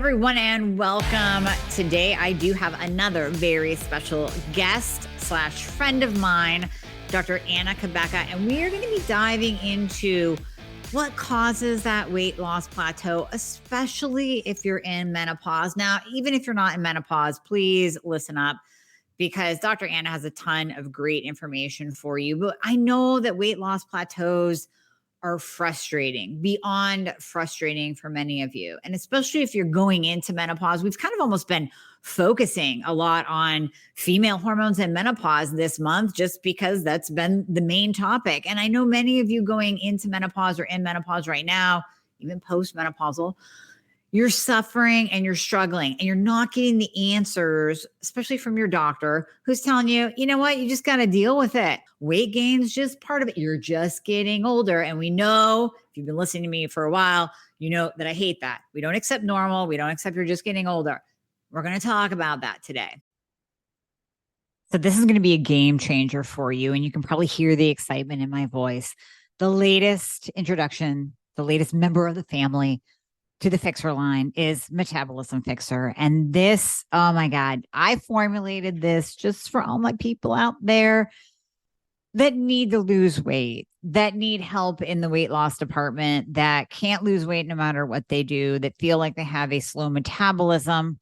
everyone, and welcome. Today, I do have another very special guest / friend of mine, Dr. Anna Cabeca, and we are going to be diving into what causes that weight loss plateau, especially if you're in menopause. Now, even if you're not in menopause, please listen up because Dr. Anna has a ton of great information for you. But I know that weight loss plateaus are frustrating, beyond frustrating for many of you. And especially if you're going into menopause, we've kind of almost been focusing a lot on female hormones and menopause this month, just because that's been the main topic. And I know many of you going into menopause or in menopause right now, even post-menopausal, you're suffering and you're struggling and you're not getting the answers, especially from your doctor who's telling you, you know what, you just got to deal with it. Weight gain's just part of it. You're just getting older. And we know, if you've been listening to me for a while, you know that I hate that. We don't accept normal. We don't accept you're just getting older. We're going to talk about that today. So this is going to be a game changer for you. And you can probably hear the excitement in my voice. The latest introduction, the latest member of the family to the Fixxr line is Metabolism Fixxr. And this, oh my God, I formulated this just for all my people out there that need to lose weight, that need help in the weight loss department, that can't lose weight no matter what they do, that feel like they have a slow metabolism,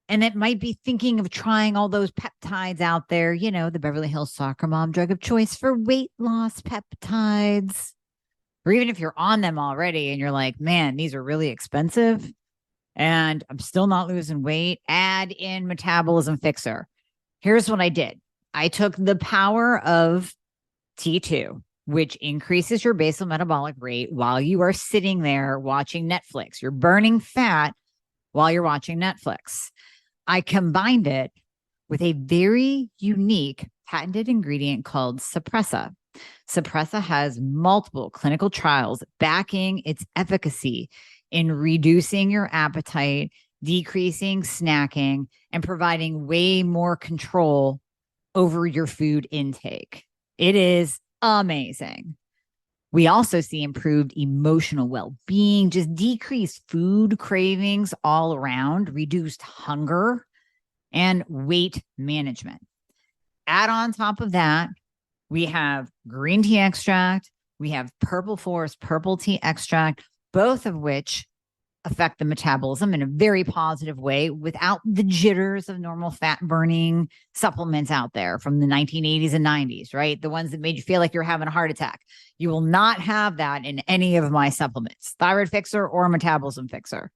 and that might be thinking of trying all those peptides out there, you know, the Beverly Hills soccer mom drug of choice for weight loss peptides. Or even if you're on them already and you're like, man, these are really expensive and I'm still not losing weight, add in Metabolism Fixxr. Here's what I did. I took the power of T2, which increases your basal metabolic rate while you are sitting there watching Netflix. You're burning fat while you're watching Netflix. I combined it with a very unique patented ingredient called Suppressa. Suppressa has multiple clinical trials backing its efficacy in reducing your appetite, decreasing snacking, and providing way more control over your food intake. It is amazing. We also see improved emotional well-being, just decreased food cravings all around, reduced hunger, and weight management. Add on top of that, we have green tea extract. We have purple forest purple tea extract, both of which affect the metabolism in a very positive way without the jitters of normal fat burning supplements out there from the 1980s and 90s, right? The ones that made you feel like you're having a heart attack. You will not have that in any of my supplements, Thyroid Fixxr or Metabolism Fixxr.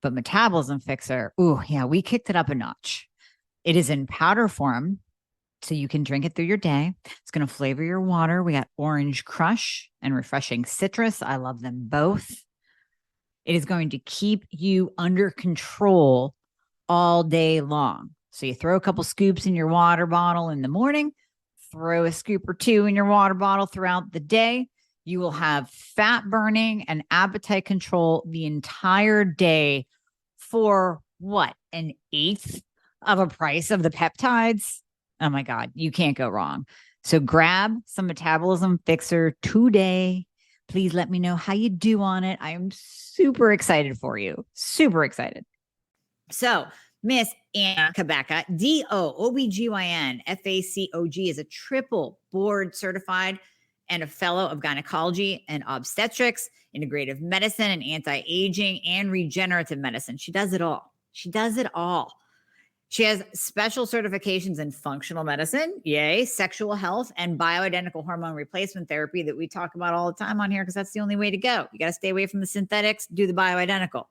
But Metabolism Fixxr, ooh, yeah, we kicked it up a notch. It is in powder form, so you can drink it through your day. It's going to flavor your water. We got orange crush and refreshing citrus. I love them both. It is going to keep you under control all day long. So you throw a couple scoops in your water bottle in the morning, throw a scoop or two in your water bottle throughout the day. You will have fat burning and appetite control the entire day for what? An eighth of a price of the peptides? Oh my God, you can't go wrong. So grab some Metabolism Fixxr today. Please let me know how you do on it. I am super excited for you. Super excited. So Miss Anna Cabeca, DO, OBGYN, FACOG, is a triple board certified and a fellow of gynecology and obstetrics, integrative medicine and anti-aging and regenerative medicine. She does it all. She does it all. She has special certifications in functional medicine, yay, sexual health, and bioidentical hormone replacement therapy that we talk about all the time on here because that's the only way to go. You got to stay away from the synthetics, do the bioidentical.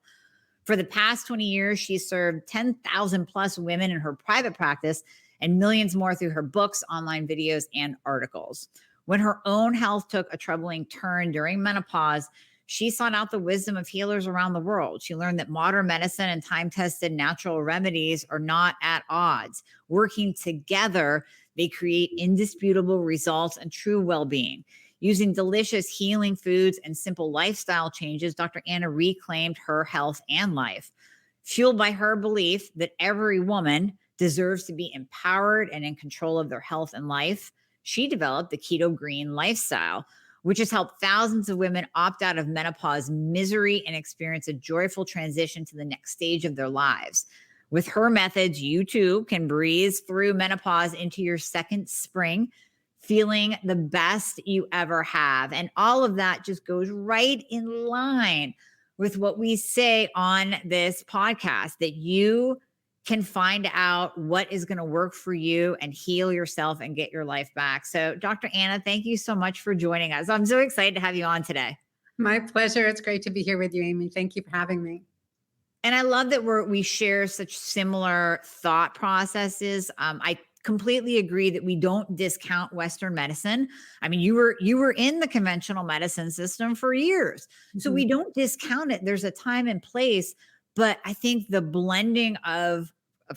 For the past 20 years, she's served 10,000 plus women in her private practice and millions more through her books, online videos, and articles. When her own health took a troubling turn during menopause, she sought out the wisdom of healers around the world. She learned that modern medicine and time-tested natural remedies are not at odds. Working together, they create indisputable results and true well-being. Using delicious healing foods and simple lifestyle changes, Dr. Anna reclaimed her health and life. Fueled by her belief that every woman deserves to be empowered and in control of their health and life, she developed the Keto-Green lifestyle, which has helped thousands of women opt out of menopause misery and experience a joyful transition to the next stage of their lives. With her methods, you too can breeze through menopause into your second spring, feeling the best you ever have. And all of that just goes right in line with what we say on this podcast, that you can find out what is going to work for you and heal yourself and get your life back. So, Dr. Anna, thank you so much for joining us. I'm so excited to have you on today. My pleasure. It's great to be here with you, Amie. Thank you for having me. And I love that we share such similar thought processes. I completely agree that we don't discount Western medicine. I mean, you were in the conventional medicine system for years, so we don't discount it. There's a time and place, but I think the blending of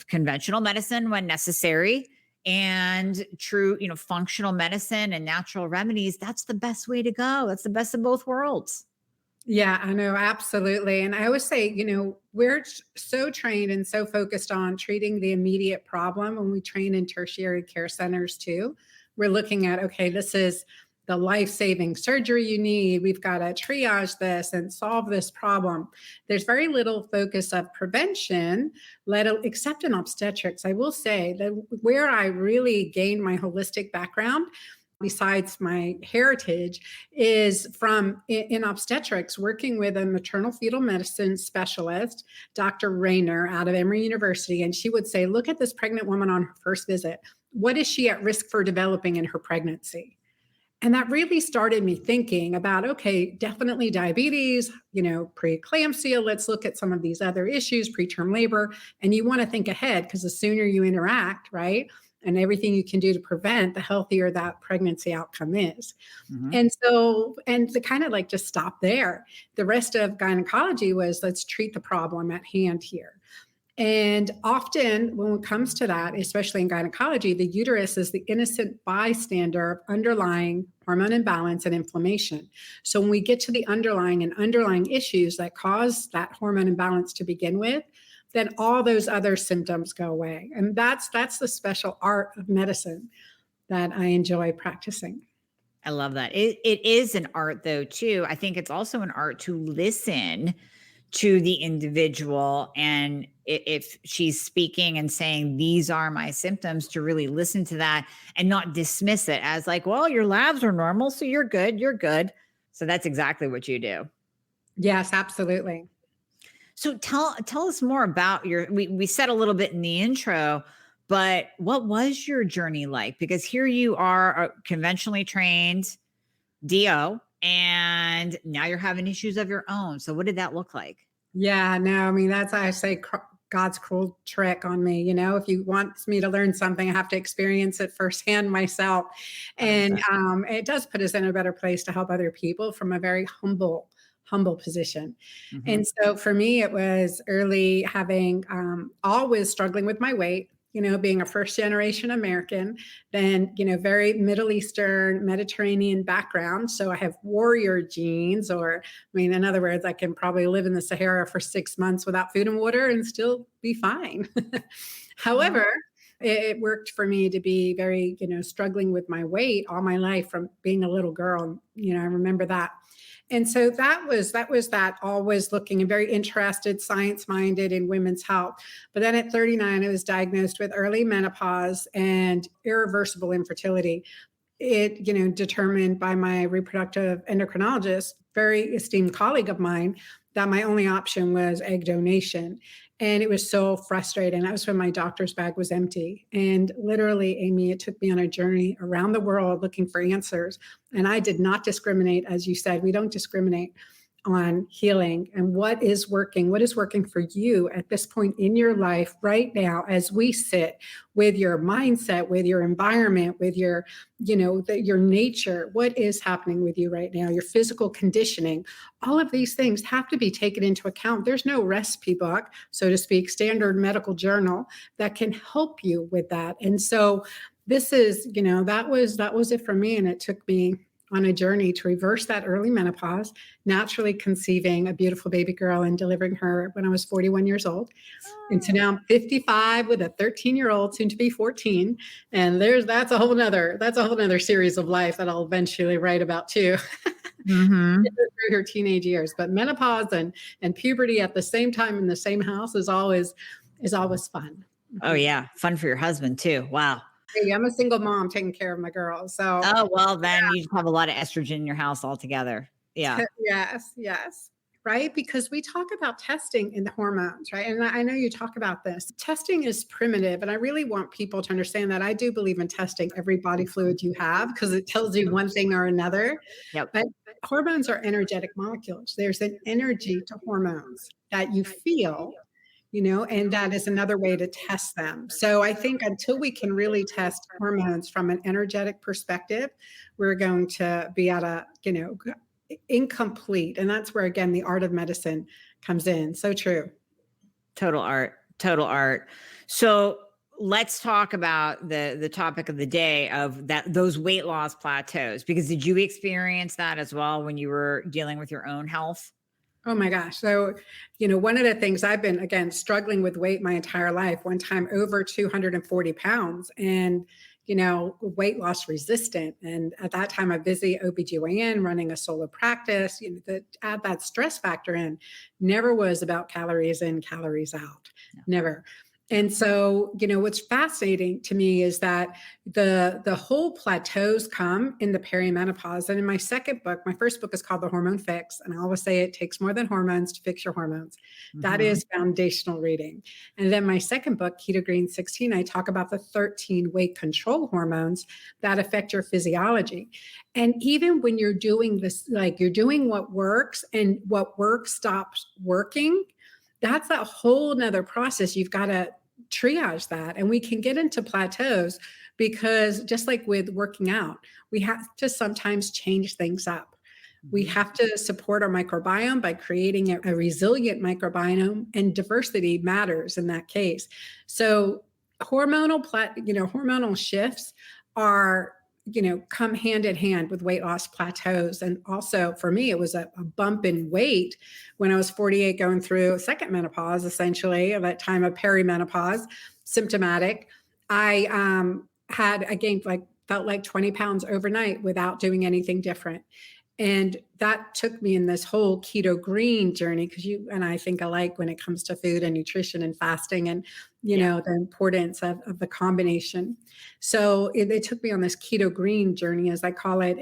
conventional medicine when necessary and true, functional medicine and natural remedies, that's the best way to go. That's the best of both worlds. Yeah, I know. Absolutely. And I always say, we're so trained and so focused on treating the immediate problem when we train in tertiary care centers too. We're looking at, okay, this is the life-saving surgery you need. We've got to triage this and solve this problem. There's very little focus of prevention, except in obstetrics. I will say that where I really gained my holistic background, besides my heritage, is from in obstetrics, working with a maternal fetal medicine specialist, Dr. Rayner out of Emory University. And she would say, look at this pregnant woman on her first visit. What is she at risk for developing in her pregnancy? And that really started me thinking about, okay, definitely diabetes, preeclampsia. Let's look at some of these other issues, preterm labor. And you want to think ahead, because the sooner you interact, right, and everything you can do to prevent, the healthier that pregnancy outcome is. Mm-hmm. And to kind of like just stop there. The rest of gynecology was, let's treat the problem at hand here. And often when it comes to that, especially in gynecology, the uterus is the innocent bystander of underlying hormone imbalance and inflammation. So when we get to the underlying issues that cause that hormone imbalance to begin with, then all those other symptoms go away. And that's the special art of medicine that I enjoy practicing. I love that. It is an art though, too. I think it's also an art to listen to the individual. And if she's speaking and saying, these are my symptoms, to really listen to that and not dismiss it as like, well, your labs are normal, so you're good. So that's exactly what you do. Yes, absolutely. So tell us more about we said a little bit in the intro, but what was your journey like? Because here you are a conventionally trained DO, and now you're having issues of your own. So what did that look like? Yeah, no, I mean, that's, I say, God's cruel trick on me. If he wants me to learn something, I have to experience it firsthand myself. And it does put us in a better place to help other people from a very humble position. Mm-hmm. And so for me, it was early having always struggling with my weight, being a first generation American, then, very Middle Eastern, Mediterranean background. So I have warrior genes, in other words, I can probably live in the Sahara for 6 months without food and water and still be fine. However, it worked for me to be very, struggling with my weight all my life from being a little girl. I remember that. And so that was always looking and very interested, science-minded in women's health. But then at 39, I was diagnosed with early menopause and irreversible infertility. It, determined by my reproductive endocrinologist, very esteemed colleague of mine, that my only option was egg donation. And it was so frustrating. That was when my doctor's bag was empty. And literally, Amie, it took me on a journey around the world looking for answers. And I did not discriminate. As you said, we don't discriminate on healing and what is working for you at this point in your life right now, as we sit with your mindset, with your environment, with your, your nature, what is happening with you right now, your physical conditioning. All of these things have to be taken into account. There's no recipe book, so to speak, standard medical journal that can help you with that. And so this is, that was it for me. And it took me on a journey to reverse that early menopause, naturally conceiving a beautiful baby girl and delivering her when I was 41 years old. And so now I'm 55 with a 13-year-old, soon to be 14. And that's a whole nother series of life that I'll eventually write about too. Mm-hmm. Through her teenage years. But menopause and puberty at the same time in the same house is always fun. Oh yeah. Fun for your husband too. Wow. Hey, I'm a single mom taking care of my girls. So Oh, well, then you just have a lot of estrogen in your house altogether. Yeah. yes. Right? Because we talk about testing in the hormones, right? And I know you talk about this. Testing is primitive. And I really want people to understand that I do believe in testing every body fluid you have because it tells you one thing or another. Yep. But hormones are energetic molecules. There's an energy to hormones that you feel, and that is another way to test them. So I think until we can really test hormones from an energetic perspective, we're going to be at a, incomplete. And that's where, again, the art of medicine comes in. So true. Total art. So let's talk about the topic of the day of those weight loss plateaus, because did you experience that as well when you were dealing with your own health? Oh my gosh. So, one of the things I've been, again, struggling with weight my entire life, one time over 240 pounds and, weight loss resistant. And at that time, a busy OBGYN running a solo practice, add that stress factor in, never was about calories in, calories out, never. And so, what's fascinating to me is that the whole plateaus come in the perimenopause. And in my second book, my first book is called The Hormone Fix. And I always say it takes more than hormones to fix your hormones. Mm-hmm. That is foundational reading. And then my second book, Keto-Green 16, I talk about the 13 weight control hormones that affect your physiology. And even when you're doing this, like you're doing what works and what works stops working, that's a whole nother process. You've got to triage that. And we can get into plateaus because just like with working out, we have to sometimes change things up. We have to support our microbiome by creating a resilient microbiome, and diversity matters in that case. So hormonal shifts are come hand in hand with weight loss plateaus. And also for me, it was a bump in weight when I was 48 going through second menopause, essentially, at that time of perimenopause, symptomatic. I felt like 20 pounds overnight without doing anything different. And that took me in this whole Keto-Green journey, because you and I think alike when it comes to food and nutrition and fasting and, the importance of the combination. So it took me on this Keto-Green journey, as I call it.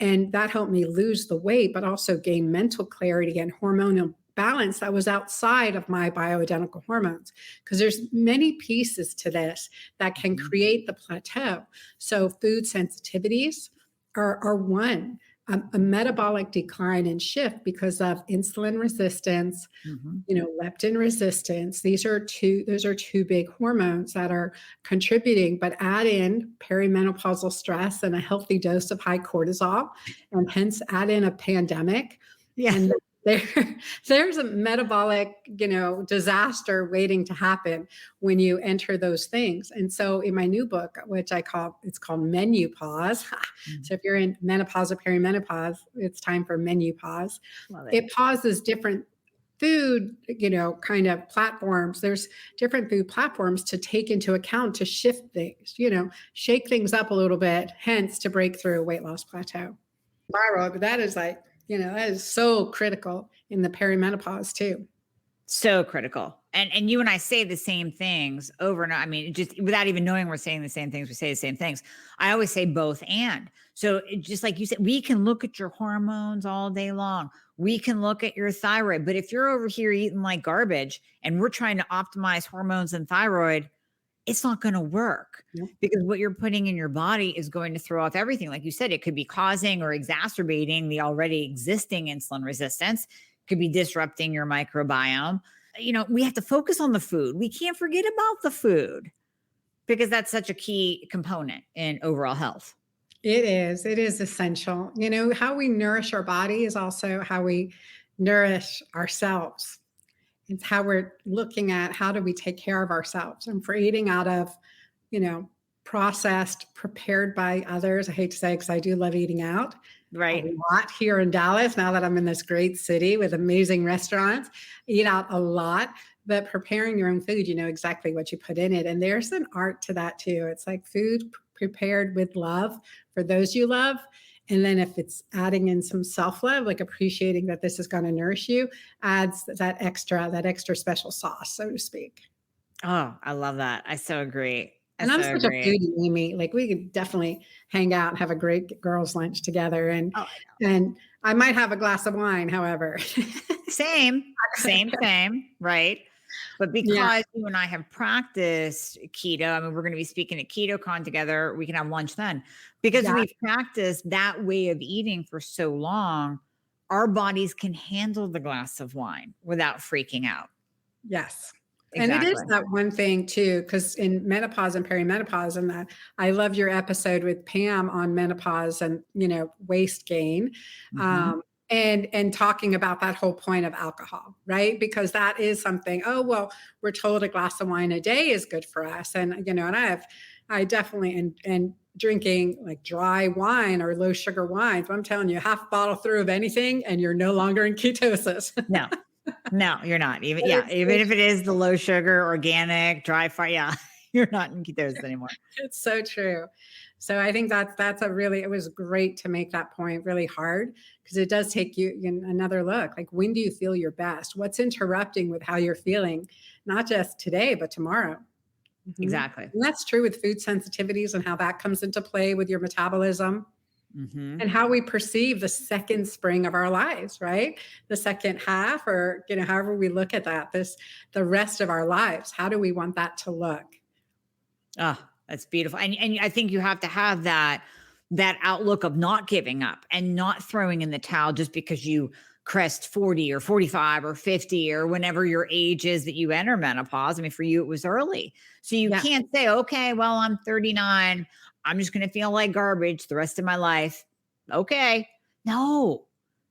And that helped me lose the weight, but also gain mental clarity and hormonal balance that was outside of my bioidentical hormones. Because there's many pieces to this that can create the plateau. So food sensitivities are one. A metabolic decline and shift because of insulin resistance, leptin resistance. Those are two big hormones that are contributing, but add in perimenopausal stress and a healthy dose of high cortisol, and hence add in a pandemic. Yeah. And there's a metabolic, disaster waiting to happen when you enter those things. And so in my new book, which it's called MenuPause. So if you're in menopause or perimenopause, it's time for MenuPause. It pauses different food, kind of platforms. There's different food platforms to take into account to shift things, shake things up a little bit, hence to break through a weight loss plateau. Viral, but that is that is so critical in the perimenopause too. So critical. And you and I say the same things over and over. I mean, just without even knowing we're saying the same things, we say the same things. I always say both and. So just like you said, we can look at your hormones all day long. We can look at your thyroid. But if you're over here eating like garbage and we're trying to optimize hormones and thyroid, it's not going to work because what you're putting in your body is going to throw off everything. Like you said, it could be causing or exacerbating the already existing insulin resistance, could be disrupting your microbiome. We have to focus on the food. We can't forget about the food because that's such a key component in overall health. It is essential. How we nourish our body is also how we nourish ourselves. It's how we're looking at how do we take care of ourselves. And for eating out of, processed, prepared by others. I hate to say, because I do love eating out a Right. lot here in Dallas. Now that I'm in this great city with amazing restaurants, eat out a lot. But preparing your own food, you know exactly what you put in it. And there's an art to that too. It's like food prepared with love for those you love. And then if it's adding in some self-love, like appreciating that this is going to nourish you, adds that extra special sauce, so to speak. Oh, I love that. I so agree. I And I'm so such a agree. foodie, Amy. Like we could definitely hang out and have a great girls' lunch together. Oh, And I might have a glass of wine, however. same, same, right? But Yeah. because you and I have practiced keto, I mean, we're going to be speaking at KetoCon together. We can have lunch then. Because Yeah. we've practiced that way of eating for so long, our bodies can handle the glass of wine without freaking out. Yes. And it is Exactly. that one thing too, because in menopause and perimenopause, and that I love your episode with Pam on menopause and waist gain, Mhm. um, and talking about that whole point of alcohol, right? Because that is something. Oh well, we're told a glass of wine a day is good for us, and I definitely and drinking like dry wine or low sugar wines. I'm telling you, half bottle through of anything, and you're no longer in ketosis. No, no, you're not. Even, But yeah, it's even if it is the low sugar, organic, dry fire, yeah, you're not in ketosis anymore. It's so true. So I think that's it was great to make that point really hard, because it does take you in another look. Like, when do you feel your best? What's interrupting with how you're feeling, not just today, but tomorrow? Mhm. Exactly. And that's true with food sensitivities and how that comes into play with your metabolism Mhm. and how we perceive the second spring of our lives, right? The second half, or, however we look at that, the rest of our lives. How do we want that to look? Oh, that's beautiful. And I think you have to have that outlook of not giving up and not throwing in the towel just because you crest 40 or 45 or 50 or whenever your age is that you enter menopause. I mean, for you, it was early. So you Yeah. can't say, okay, well, I'm 39. I'm just going to feel like garbage the rest of my life. Okay. No,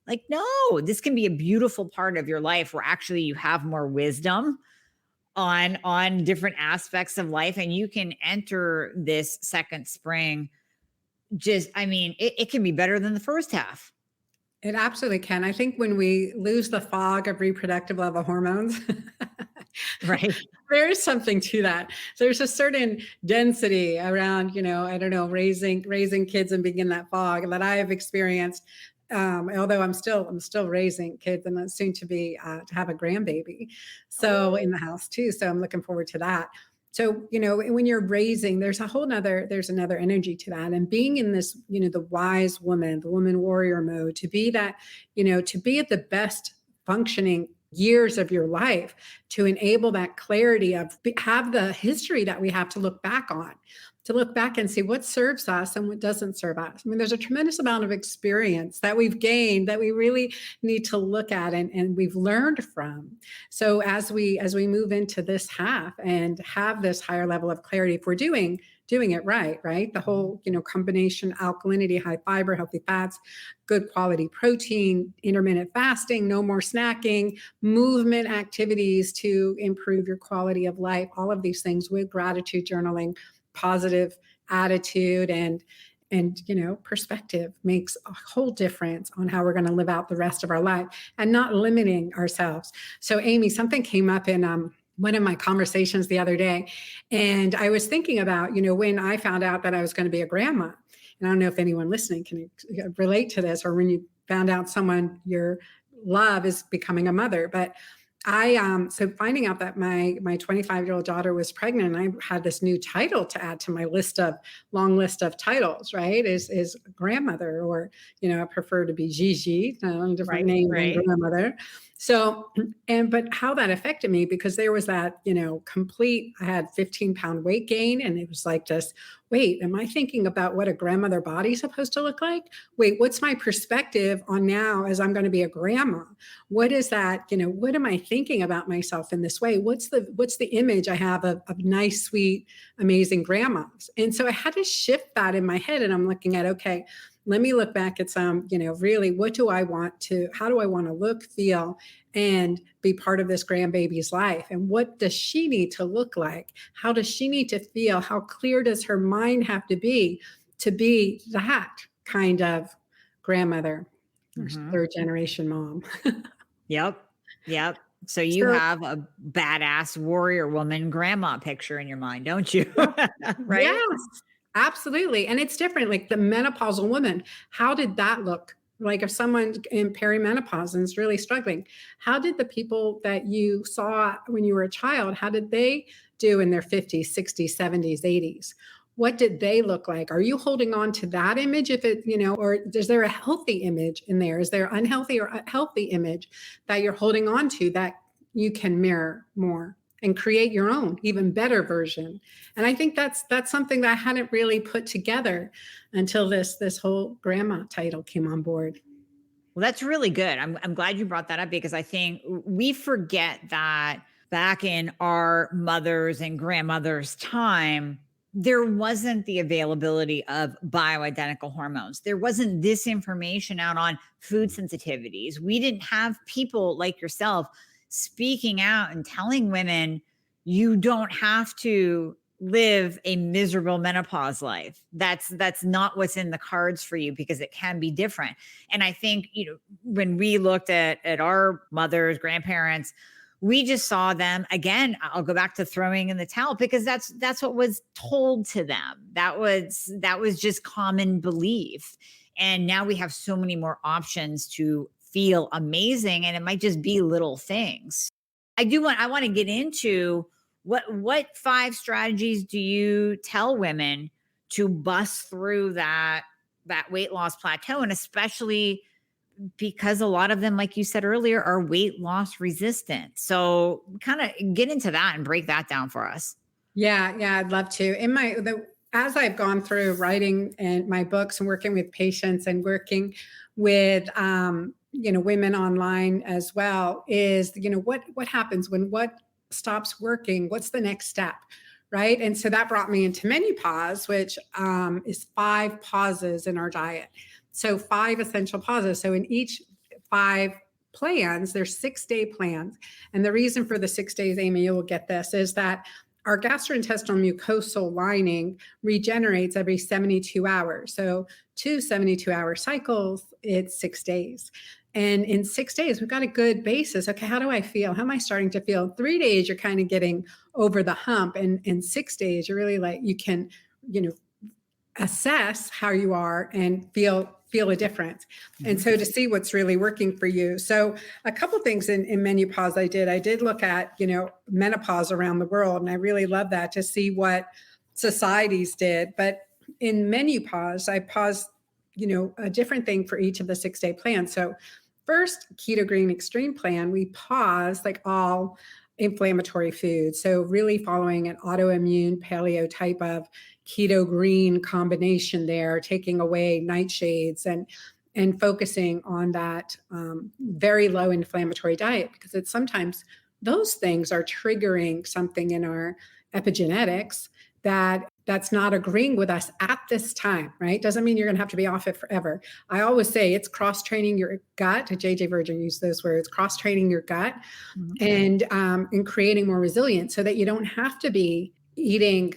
like, no, this can be a beautiful part of your life where actually you have more wisdom on different aspects of life, and you can enter this second spring just, I mean, it can be better than the first half. It absolutely can. I think when we lose the fog of reproductive level hormones, Right. there is something to that. There's a certain density around, I don't know, raising kids and being in that fog that I have experienced. Although I'm still raising kids, and soon to be to have a grandbaby, so Oh, in the house too. So I'm looking forward to that. So, when you're raising, there's another energy to that. And being in this, the wise woman, the woman warrior mode, to be that, to be at the best functioning years of your life, to enable that clarity of have the history that we have to look back on, to look back and see what serves us and what doesn't serve us. I mean, there's a tremendous amount of experience that we've gained that we really need to look at, and we've learned from. So as we move into this half and have this higher level of clarity, if we're doing it right, the whole combination: alkalinity, high fiber, healthy fats, good quality protein, intermittent fasting, no more snacking, movement activities to improve your quality of life, all of these things with gratitude journaling, positive attitude, and perspective makes a whole difference on how we're going to live out the rest of our life, and not limiting ourselves. So Amie, something came up in one of my conversations the other day, and I was thinking about when I found out that I was going to be a grandma. And I don't know if anyone listening can relate to this, or when you found out someone your love is becoming a mother. But so finding out that my 25-year-old daughter was pregnant, I had this new title to add to my long list of titles, right? Is grandmother, or I prefer to be Gigi, a different right, name than right. grandmother. So, but how that affected me, because there was that, I had 15-pound weight gain, and it was like, just wait, am I thinking about what a grandmother body is supposed to look like? Wait, what's my perspective on now as I'm going to be a grandma? What is that? What am I thinking about myself in this way? What's the image I have of nice, sweet, amazing grandmas? And so I had to shift that in my head, and I'm looking at, okay, let me look back at some, really, how do I want to look, feel, and be part of this grandbaby's life? And what does she need to look like? How does she need to feel? How clear does her mind have to be that kind of grandmother or third generation mom? Yep. Yep. So you So, have a badass warrior woman grandma picture in your mind, don't you? Right? yes, absolutely. And it's different. Like the menopausal woman, how did that look? Like if someone in perimenopause and is really struggling, how did the people that you saw when you were a child, how did they do in their 50s, 60s, 70s, 80s? What did they look like? Are you holding on to that image or is there a healthy image in there? Is there unhealthy or healthy image that you're holding on to that you can mirror more and create your own even better version? And I think that's something that I hadn't really put together until this whole grandma title came on board. Well, that's really good. I'm glad you brought that up because I think we forget that back in our mothers and grandmothers' time, there wasn't the availability of bioidentical hormones. There wasn't this information out on food sensitivities. We didn't have people like yourself speaking out and telling women, you don't have to live a miserable menopause life. That's not what's in the cards for you because it can be different. And I think, when we looked at our mothers, grandparents, we just saw them again. I'll go back to throwing in the towel because that's what was told to them. That was just common belief. And now we have so many more options to feel amazing. And it might just be little things. I want to get into what 5 strategies do you tell women to bust through that weight loss plateau? And especially because a lot of them, like you said earlier, are weight loss resistant. So kind of get into that and break that down for us. Yeah, I'd love to. As I've gone through writing and my books and working with patients and working with women online as well, is what happens when what stops working? What's the next step? Right. And so that brought me into MenuPause, which is 5 pauses in our diet. So 5 essential pauses. So in each 5 plans, there's 6-day plans. And the reason for the 6 days, Amie, you will get this, is that our gastrointestinal mucosal lining regenerates every 72 hours. So 2 72-hour cycles, it's 6 days. And in 6 days, we've got a good basis. Okay, how do I feel? How am I starting to feel? 3 days, you're kind of getting over the hump. And in 6 days, you're really like, you can, assess how you are and feel a difference. And so to see what's really working for you. So a couple of things in MenuPause I did look at, menopause around the world. And I really love that to see what societies did. But in MenuPause, I paused, a different thing for each of the 6-day plans. So first, Keto-Green Extreme Plan, we paused like all inflammatory foods. So really following an autoimmune paleo type of keto-green combination there, taking away nightshades and focusing on that very low inflammatory diet, because it's sometimes those things are triggering something in our epigenetics that's not agreeing with us at this time, right? Doesn't mean you're going to have to be off it forever. I always say it's cross-training your gut. JJ Virgin used those words, cross-training your gut and creating more resilience so that you don't have to be eating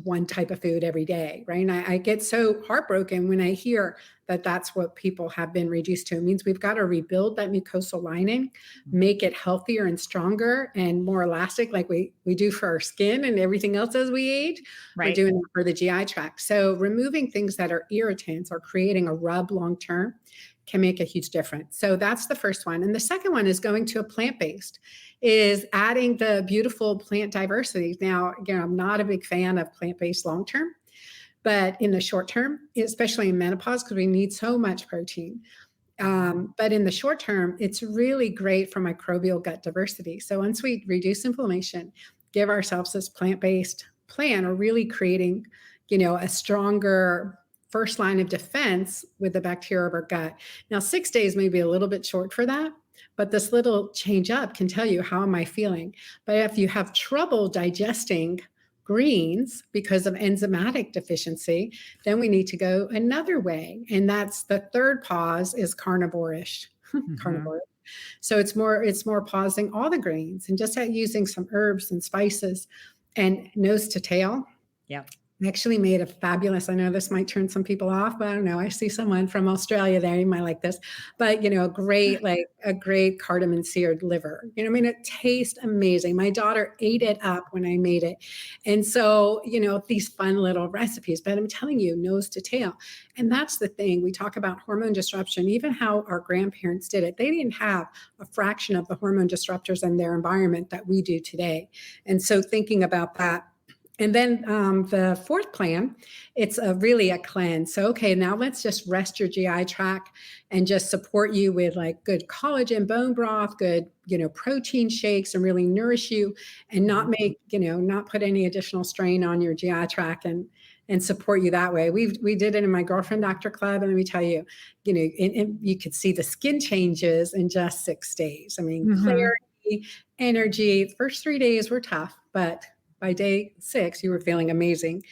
one type of food every day, right? And I get so heartbroken when I hear that that's what people have been reduced to. It means we've got to rebuild that mucosal lining, make it healthier and stronger and more elastic, like we do for our skin and everything else as we age. Right. We're doing it for the GI tract. So removing things that are irritants or creating a rub long-term can make a huge difference. So that's the first one. And the second one is going to a plant-based, is adding the beautiful plant diversity. Now, again, I'm not a big fan of plant-based long-term, but in the short term, especially in menopause, because we need so much protein. But in the short term, it's really great for microbial gut diversity. So once we reduce inflammation, give ourselves this plant-based plan, we're really creating, a stronger first line of defense with the bacteria of our gut. Now, 6 days may be a little bit short for that, but this little change up can tell you, how am I feeling? But if you have trouble digesting greens because of enzymatic deficiency, then we need to go another way. And that's the third pause is carnivore-ish. Carnivore. So it's more pausing all the greens and just using some herbs and spices and nose to tail. Yep. I actually made a fabulous, I know this might turn some people off, but I don't know. I see someone from Australia there, you might like this, but a great cardamom seared liver. I mean, it tastes amazing. My daughter ate it up when I made it. And so, these fun little recipes, but I'm telling you, nose to tail. And that's the thing. We talk about hormone disruption, even how our grandparents did it. They didn't have a fraction of the hormone disruptors in their environment that we do today. And so thinking about that. And then the fourth plan, it's really a cleanse. So, okay, now let's just rest your GI tract and just support you with like good collagen, bone broth, good, protein shakes and really nourish you and not make, not put any additional strain on your GI tract and support you that way. We did it in my girlfriend doctor club. And let me tell you, and you could see the skin changes in just 6 days. I mean, clarity, energy. The first 3 days were tough, but by day 6, you were feeling amazing.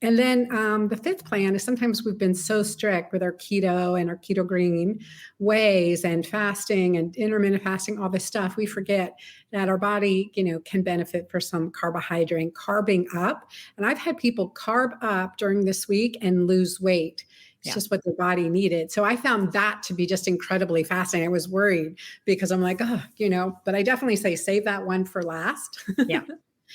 And then the fifth plan is sometimes we've been so strict with our keto and our Keto-Green ways and fasting and intermittent fasting, all this stuff. We forget that our body, can benefit for some carbohydrate, carbing up. And I've had people carb up during this week and lose weight. It's just what their body needed. So I found that to be just incredibly fascinating. I was worried because I'm like, but I definitely say save that one for last. Yeah.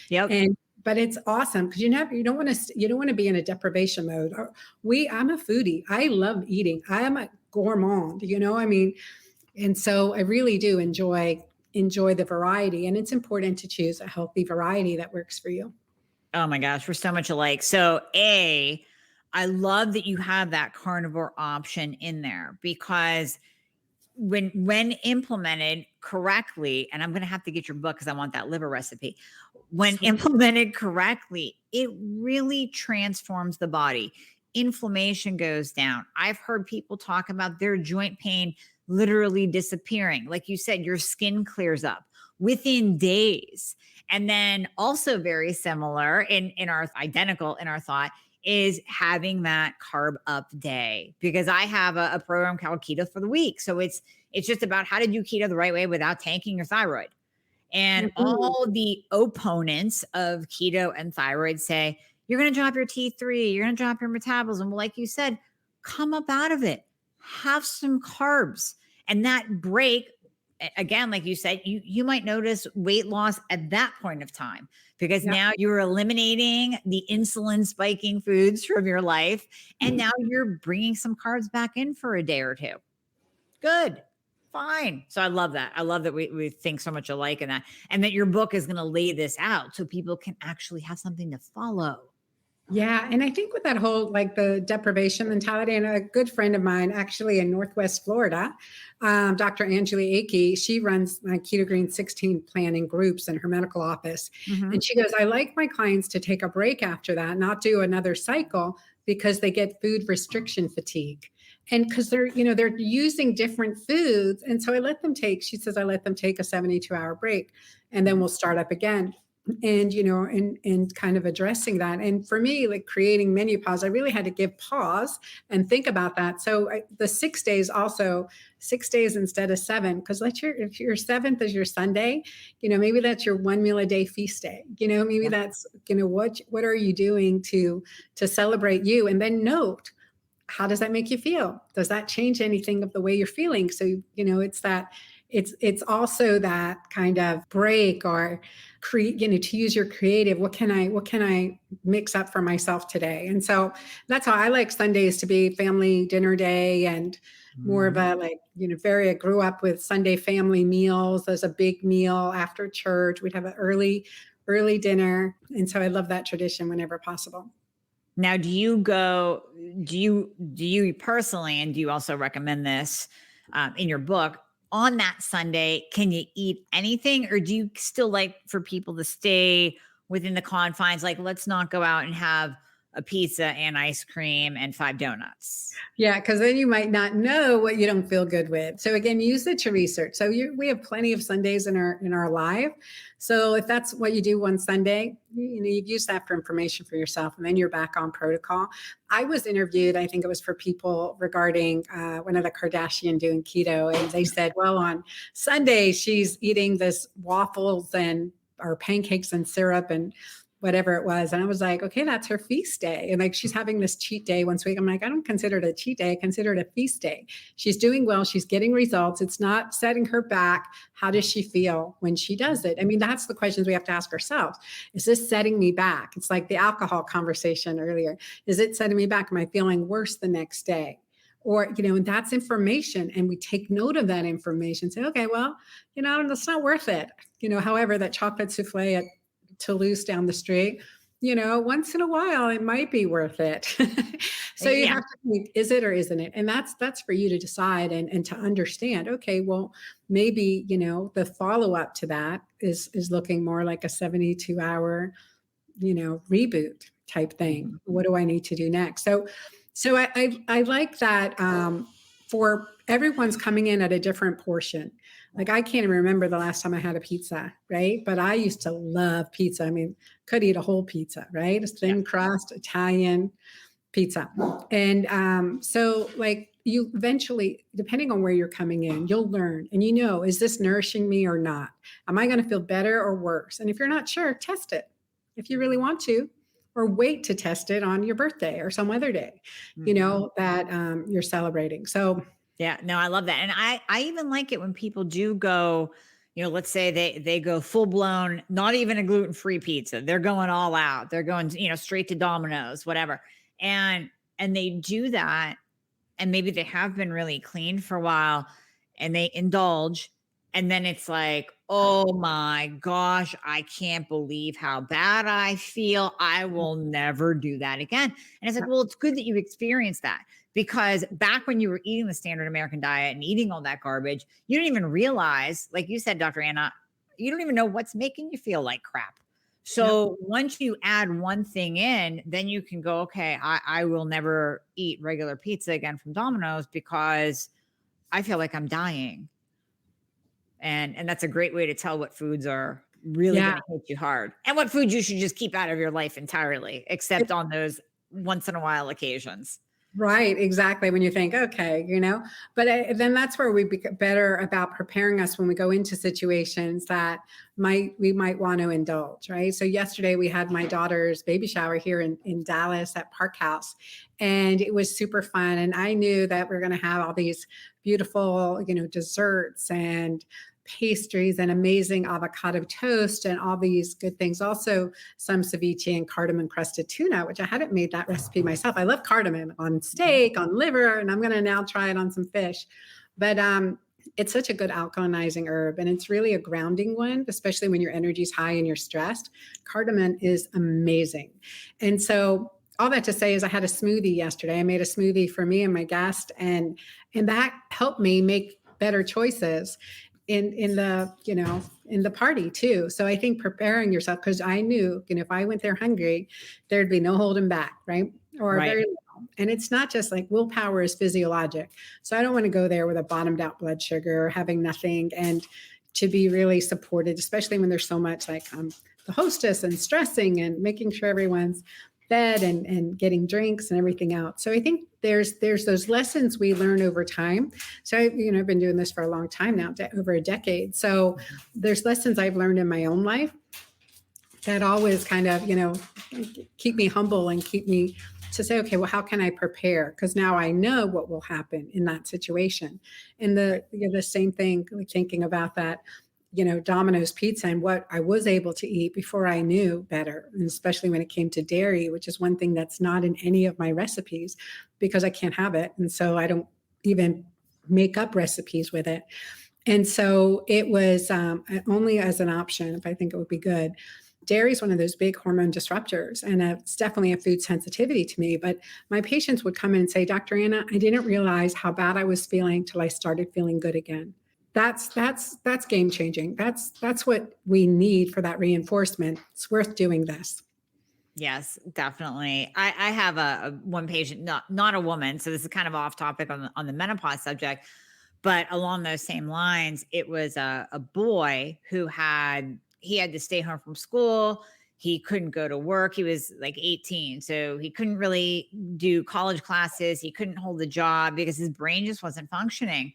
Yep. But it's awesome because you don't want to be in a deprivation mode. I'm a foodie. I love eating. I am a gourmand, and so I really do enjoy the variety, and it's important to choose a healthy variety that works for you. Oh my gosh, we're so much alike. So I love that you have that carnivore option in there because when implemented correctly, and I'm going to have to get your book because I want that liver recipe. When implemented correctly, it really transforms the body. Inflammation goes down. I've heard people talk about their joint pain literally disappearing. Like you said, your skin clears up within days. And then also very similar identical in our thought is having that carb up day, because I have a program called Keto for the Week. So it's just about how to do keto the right way without tanking your thyroid. And all the opponents of keto and thyroid say, you're going to drop your T3, you're going to drop your metabolism. Well, like you said, come up out of it, have some carbs. And that break, again, like you said, you might notice weight loss at that point of time because now you're eliminating the insulin spiking foods from your life. And now you're bringing some carbs back in for a day or two. Good. Fine. So I love that. I love that we think so much alike in that, and that your book is going to lay this out so people can actually have something to follow. Yeah. And I think with that whole, like the deprivation mentality, and a good friend of mine, actually in Northwest Florida, Dr. Angela Akey, she runs my Keto-Green 16 planning groups in her medical office. And she goes, I like my clients to take a break after that, not do another cycle because they get food restriction fatigue. And because they're using different foods. And so I let them take a 72-hour break and then we'll start up again. And, and kind of addressing that. And for me, like creating MenuPause, I really had to give pause and think about that. So the 6 days also, 6 days instead of 7, because if your 7th is your Sunday, maybe that's your 1 meal a day feast day. Maybe that's, what are you doing to celebrate you? And then note, how does that make you feel? Does that change anything of the way you're feeling? So, it's also that kind of break or to use your creative. What can I mix up for myself today? And so that's how I like Sundays to be family dinner day and more of a I grew up with Sunday family meals. There's a big meal after church. We'd have an early dinner. And so I love that tradition whenever possible. Now, do you personally, and do you also recommend this in your book, on that Sunday, can you eat anything, or do you still like for people to stay within the confines? Like, let's not go out and have a pizza and ice cream and 5 donuts. Yeah, because then you might not know what you don't feel good with. So again, use it to research. So we have plenty of Sundays in our life. So if that's what you do one Sunday, you've used that for information for yourself, and then you're back on protocol. I was interviewed, I think it was for people regarding one of the Kardashian doing keto, and they said, well, on Sunday she's eating this waffles or pancakes and syrup and whatever it was. And I was like, okay, that's her feast day. And like, she's having this cheat day once a week. I'm like, I don't consider it a cheat day. I consider it a feast day. She's doing well. She's getting results. It's not setting her back. How does she feel when she does it? I mean, that's the questions we have to ask ourselves. Is this setting me back? It's like the alcohol conversation earlier. Is it setting me back? Am I feeling worse the next day? Or, and that's information. And we take note of that information. Say, okay, well, it's not worth it. However, that chocolate souffle at Toulouse down the street, once in a while, it might be worth it. So you have to think, is it or isn't it? And that's for you to decide and to understand, okay, well, maybe, the follow-up to that is looking more like a 72-hour, reboot type thing. What do I need to do next? So I like that for everyone's coming in at a different portion. Like I can't even remember the last time I had a pizza, right? But I used to love pizza. I mean, could eat a whole pizza, right? A thin crust, Italian pizza. And so like you eventually, depending on where you're coming in, you'll learn and is this nourishing me or not? Am I going to feel better or worse? And if you're not sure, test it if you really want to, or wait to test it on your birthday or some other day, that you're celebrating. So yeah, no, I love that. And I even like it when people do go, let's say they go full blown, not even a gluten-free pizza. They're going all out. They're going, straight to Domino's, whatever. And they do that. And maybe they have been really clean for a while and they indulge. And then it's like, oh my gosh, I can't believe how bad I feel. I will never do that again. And it's like, well, it's good that you experienced that, because back when you were eating the standard American diet and eating all that garbage, you didn't even realize, like you said, Dr. Anna, you don't even know what's making you feel like crap. So once you add one thing in, then you can go, okay, I will never eat regular pizza again from Domino's because I feel like I'm dying. And that's a great way to tell what foods are really going to hit you hard and what foods you should just keep out of your life entirely, except on those once in a while occasions. Right, exactly. When you think, okay, but then that's where we get better about preparing us when we go into situations that we might want to indulge, right? So yesterday we had my daughter's baby shower here in Dallas at Park House, and it was super fun. And I knew that we're going to have all these beautiful, desserts and pastries and amazing avocado toast and all these good things. Also some ceviche and cardamom crusted tuna, which I hadn't made that recipe myself. I love cardamom on steak, on liver, and I'm going to now try it on some fish. But it's such a good alkalinizing herb, and it's really a grounding one, especially when your energy is high and you're stressed. Cardamom is amazing. And so all that to say is I had a smoothie yesterday. I made a smoothie for me and my guest, and that helped me make better choices in the party too. So I think preparing yourself, because I knew, if I went there hungry, there'd be no holding back, right? Or very little. And it's not just like willpower is physiologic. So I don't want to go there with a bottomed out blood sugar or having nothing, and to be really supported, especially when there's so much like the hostess and stressing and making sure everyone's fed and getting drinks and everything else. So I think there's those lessons we learn over time. So I've been doing this for a long time now, over a decade. So there's lessons I've learned in my own life that always kind of, keep me humble and keep me to say, okay, well, how can I prepare? Because now I know what will happen in that situation. And the same thing, like thinking about that, Domino's pizza and what I was able to eat before I knew better. And especially when it came to dairy, which is one thing that's not in any of my recipes because I can't have it. And so I don't even make up recipes with it. And so it was only as an option if I think it would be good. Dairy is one of those big hormone disruptors, and it's definitely a food sensitivity to me. But my patients would come in and say, Dr. Anna, I didn't realize how bad I was feeling till I started feeling good again. That's game changing. That's what we need for that reinforcement. It's worth doing this. Yes, definitely. I have a one patient, not a woman, so this is kind of off topic on the menopause subject, but along those same lines, it was a boy who he had to stay home from school. He couldn't go to work. He was like 18, so he couldn't really do college classes. He couldn't hold a job because his brain just wasn't functioning.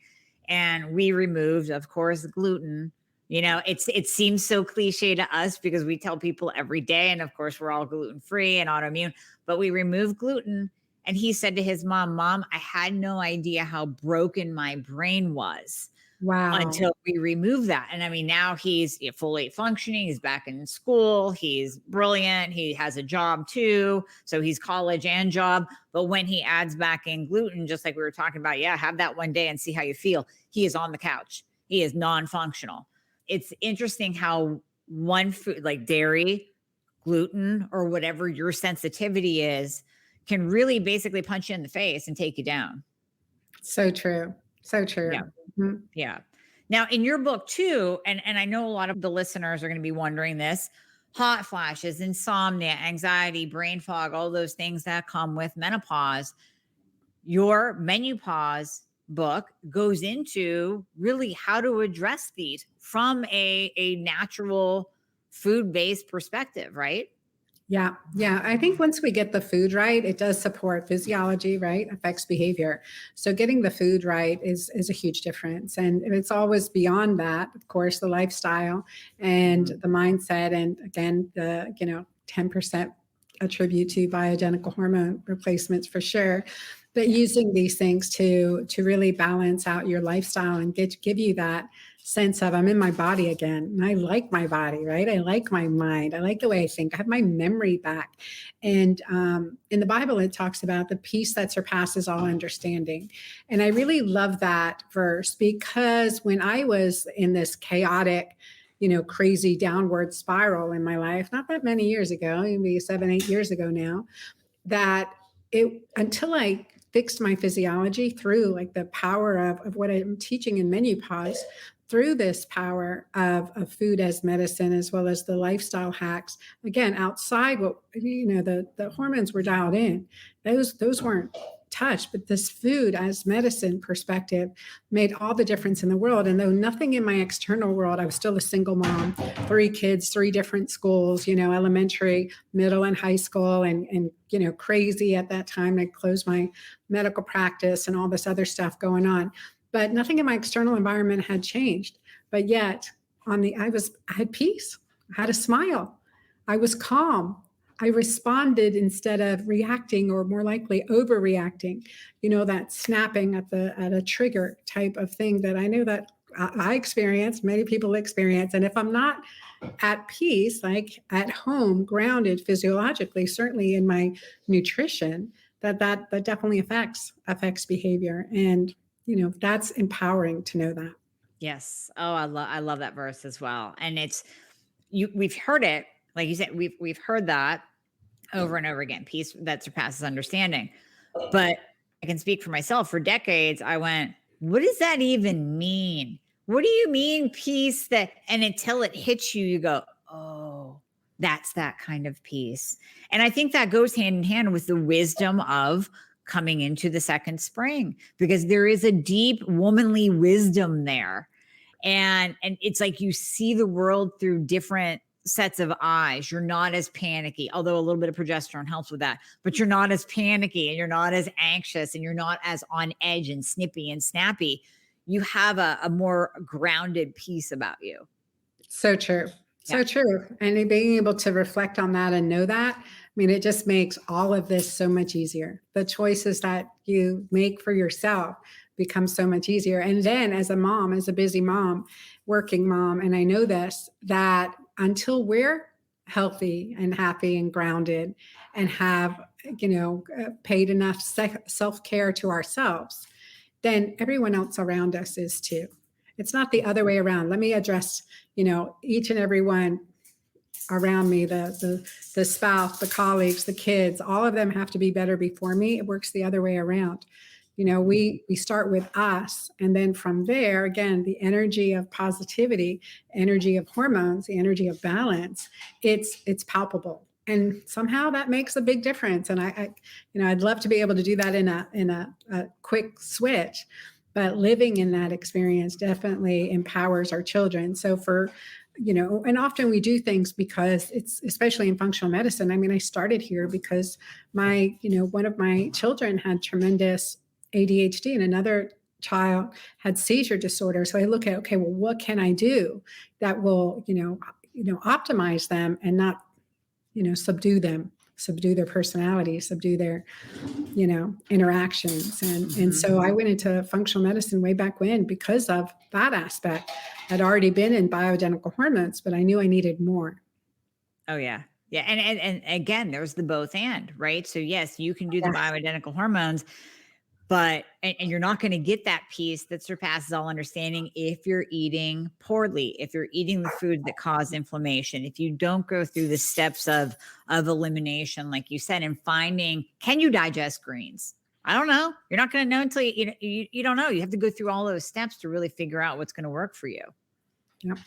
And we removed, of course, gluten. It seems so cliche to us because we tell people every day, and of course, we're all gluten free and autoimmune, but we remove gluten. And he said to his mom, "Mom, I had no idea how broken my brain was Wow. until we removed that." And I mean, now he's fully functioning. He's back in school. He's brilliant. He has a job too. So he's college and job. But when he adds back in gluten, just like we were talking about, yeah, have that one day and see how you feel. He is on the couch. He is non-functional. It's interesting how one food like dairy, gluten, or whatever your sensitivity is can really basically punch you in the face and take you down. So true. So Yeah. true. Mhm. Yeah. Now, in your book too, and I know a lot of the listeners are going to be wondering this, hot flashes, insomnia, anxiety, brain fog, all those things that come with menopause. Your MenuPause book goes into really how to address these from a natural food-based perspective, right? Yeah. Yeah. I think once we get the food right, it does support physiology, right? Affects behavior. So getting the food right is a huge difference. And it's always beyond that, of course, the lifestyle and Mhm. the mindset. And again, 10% attribute to bioidentical hormone replacements for sure. But Yeah. using these things to really balance out your lifestyle and give you that sense of I'm in my body again. And I like my body, right? I like my mind. I like the way I think. I have my memory back. And in the Bible, it talks about the peace that surpasses all understanding. And I really love that verse because when I was in this chaotic, crazy downward spiral in my life, not that many years ago, maybe 7, 8 years ago now, that it until I fixed my physiology through like the power of what I'm teaching in MenuPause, through this power of food as medicine, as well as the lifestyle hacks. Again, outside what the hormones were dialed in, those weren't touched, but this food as medicine perspective made all the difference in the world. And though nothing in my external world, I was still a single mom, 3 kids, 3 different schools, elementary, middle, and high school, and crazy at that time. I closed my medical practice and all this other stuff going on. But nothing in my external environment had changed. But yet, I had peace. I had a smile. I was calm. I responded instead of reacting, or more likely overreacting. That snapping at a trigger type of thing that I know that I experience, many people experience. And if I'm not at peace, like at home, grounded physiologically, certainly in my nutrition, that definitely affects behavior. And that's empowering to know that. Yes. Oh, I love that verse as well. And we've heard it, like you said, we've heard that over and over again, peace that surpasses understanding. But I can speak for myself. For decades, I went, what does that even mean? What do you mean peace that, and until it hits you, you go, oh, that's that kind of peace. And I think that goes hand in hand with the wisdom of coming into the second spring, because there is a deep womanly wisdom there. And it's like you see the world through different sets of eyes. You're not as panicky, although a little bit of progesterone helps with that, but you're not as panicky and you're not as anxious and you're not as on edge and snippy and snappy. You have a more grounded peace about you. So true. Yeah. So true. And being able to reflect on that and know that, I mean, it just makes all of this so much easier. The choices that you make for yourself become so much easier. And then as a mom, as a busy mom, working mom, and I know this, that until we're healthy and happy and grounded and have, paid enough self-care to ourselves, then everyone else around us is too. It's not the other way around. Let me address, each and every one around me, the spouse, the colleagues, the kids, all of them have to be better before me. It works the other way around. We start with us, and then from there, again, the energy of positivity, energy of hormones, the energy of balance, it's palpable. And somehow that makes a big difference. And I'd love to be able to do that in a quick switch, but living in that experience definitely empowers our children. So and often we do things because it's, especially in functional medicine. I mean, I started here because one of my children had tremendous ADHD and another child had seizure disorder. So I look at, okay, well, what can I do that will, optimize them and not, subdue them, subdue their personality, subdue their, interactions. And so I went into functional medicine way back when because of that aspect. I'd already been in bioidentical hormones, but I knew I needed more. Oh yeah. Yeah. And again, there's the both and, right? So yes, you can do the bioidentical hormones, but and you're not going to get that piece that surpasses all understanding if you're eating poorly, if you're eating the food that cause inflammation, if you don't go through the steps of elimination, like you said, and finding, can you digest greens? I don't know. You're not going to know until you don't know. You have to go through all those steps to really figure out what's going to work for you. Yep.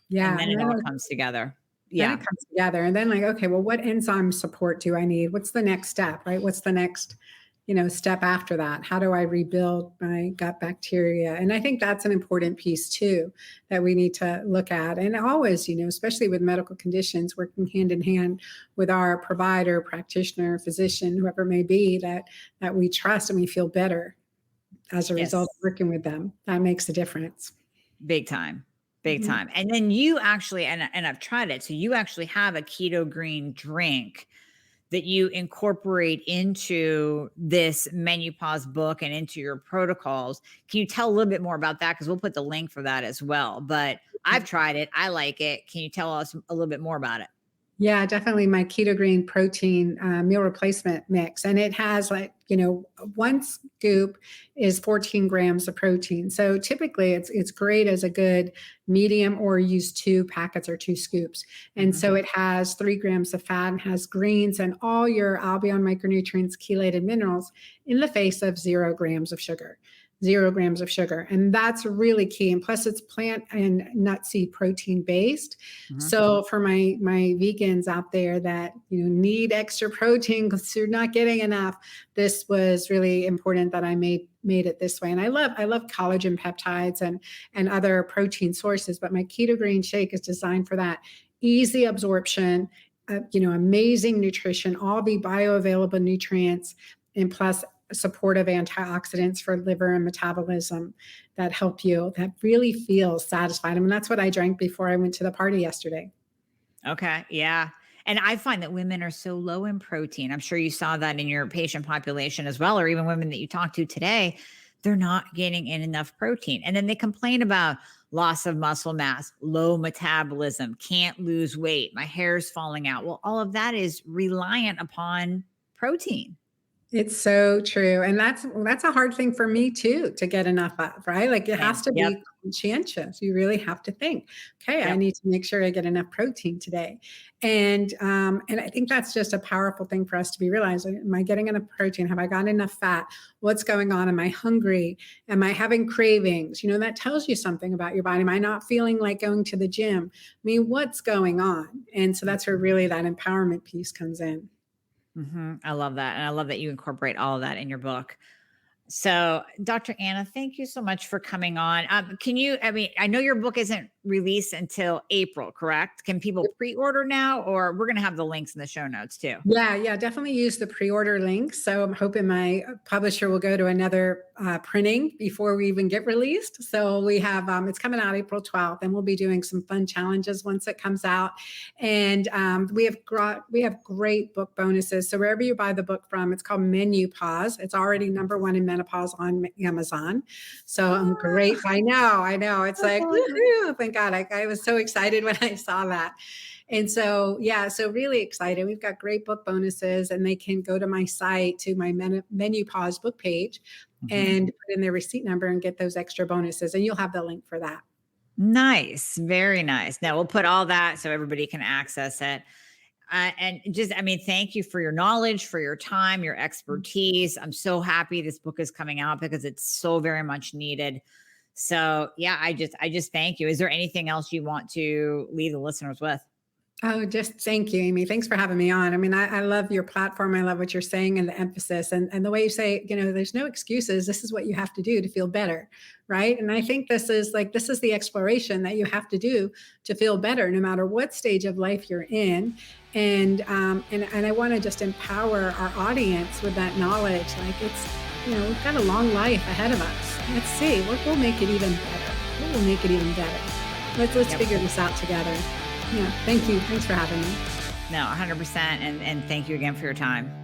Yeah. And then it all comes together. Then it comes together. And then okay, well, what enzyme support do I need? What's the next step, right? What's the next, step after that? How do I rebuild my gut bacteria? And I think that's an important piece too, that we need to look at. And always, especially with medical conditions, working hand in hand with our provider, practitioner, physician, whoever it may be, that we trust and we feel better as a result of working with them. That makes a difference. Big time. Big time. And then you actually, and I've tried it. So you actually have a Keto-Green drink that you incorporate into this MenuPause book and into your protocols. Can you tell a little bit more about that? Because we'll put the link for that as well. But I've tried it. I like it. Can you tell us a little bit more about it? Yeah, definitely my Keto-Green protein meal replacement mix. And it has one scoop is 14 grams of protein. So typically it's great as a good medium, or use 2 packets or 2 scoops. And so it has 3 grams of fat and has greens and all your albion micronutrients, chelated minerals in the face of 0 grams of sugar. 0 grams of sugar. And that's really key. And plus it's plant and nut seed protein based. So for my vegans out there that, need extra protein because you're not getting enough, this was really important that I made it this way. And I love collagen peptides and other protein sources, but my Keto-Green shake is designed for that easy absorption, amazing nutrition, all the bioavailable nutrients, and plus supportive antioxidants for liver and metabolism that help you, that really feels satisfied. I mean, that's what I drank before I went to the party yesterday. Okay. Yeah. And I find that women are so low in protein. I'm sure you saw that in your patient population as well, or even women that you talked to today. They're not getting in enough protein. And then they complain about loss of muscle mass, low metabolism, can't lose weight, my hair's falling out. Well, all of that is reliant upon protein. It's so true. And that's a hard thing for me too, to get enough of, right? Like it has to be conscientious. You really have to think, okay, I need to make sure I get enough protein today. And I think that's just a powerful thing for us to be realizing. Am I getting enough protein? Have I got enough fat? What's going on? Am I hungry? Am I having cravings? That tells you something about your body. Am I not feeling like going to the gym? I mean, what's going on? And so that's where really that empowerment piece comes in. I love that. And I love that you incorporate all of that in your book. So, Dr. Anna, thank you so much for coming on. I know your book isn't released until April, correct? Can people pre-order now, or we're going to have the links in the show notes too? Yeah, definitely use the pre-order link. So I'm hoping my publisher will go to another printing before we even get released. So we have, it's coming out April 12th, and we'll be doing some fun challenges once it comes out. And we have great book bonuses. So wherever you buy the book from, it's called MenuPause. It's already #1 in menopause on Amazon. So I'm great. I know. It's like, woohoo, thank God. I was so excited when I saw that. And so, so really excited. We've got great book bonuses, and they can go to my site, to my MenuPause book page, and put in their receipt number and get those extra bonuses. And you'll have the link for that. Nice. Very nice. Now we'll put all that so everybody can access it. Thank you for your knowledge, for your time, your expertise. I'm so happy this book is coming out because it's so very much needed. So I just thank you. Is there anything else you want to leave the listeners with? Oh, just thank you, Amy. Thanks for having me on. I mean, I love your platform. I love what you're saying and the emphasis and the way you say, there's no excuses. This is what you have to do to feel better. Right. And I think this is the exploration that you have to do to feel better, no matter what stage of life you're in. And I want to just empower our audience with that knowledge. Like we've got a long life ahead of us. Let's see what will make it even better. What will make it even better? Let's Yep. figure this out together. Yeah, thank you. Thanks for having me. No, 100%. And thank you again for your time.